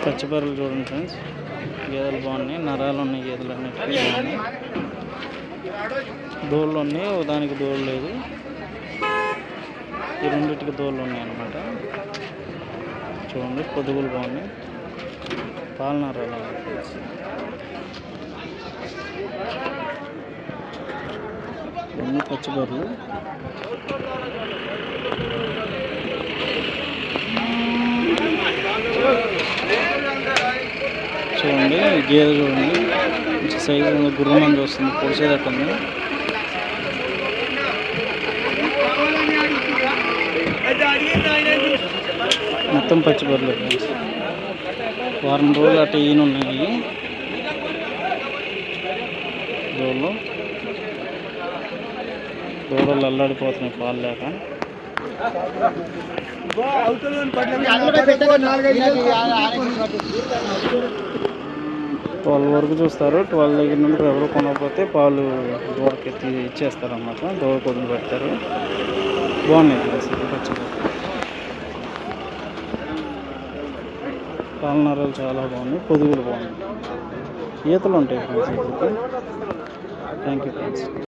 పచ్చిబర్రెలు చూడండి ఫ్రెండ్స్, గేదెలు బాగున్నాయి, నరాలు ఉన్నాయి గేదెలు అన్నిటికీ బాగున్నాయి. దోళ్ళు ఉన్నాయి, దానికి దోళ్ళు లేదు, ఈ రెండింటికి దోళ్ళు ఉన్నాయి అన్నమాట. చూడండి పొదుగులు బాగున్నాయి, పాల నరాలు ఫ్రెండ్స్. ఇవన్నీ పచ్చిబర్రెలు. చూడండి గేదె చూడండి, మంచి సైజు ఉంది, గుర్రమంది వస్తుంది, పొడిచేదట్టు ఉంది. మొత్తం పచ్చిబర్రెలు ఫ్రెండ్స్. వారం రోజులు అట్లా ఈయనున్నాయి దూడలు అల్లాడిపోతున్నాయి పాలు లేక. 12 వరకు చూస్తారు. 12 దగ్గర నుండి ఎవరు కొనకపోతే పాలు దూడకి ఇచ్చేస్తారు అన్నమాట, దూడ కొద్దిగా పెడతారు. బాగున్నాయి పచ్చిగా, పాల నరాలు చాలా బాగున్నాయి, పొదుగులు బాగున్నాయి, ఈతలు ఉంటాయి ఫ్రెండ్స్. ఇప్పటికి థ్యాంక్ యూ ఫ్రెండ్స్.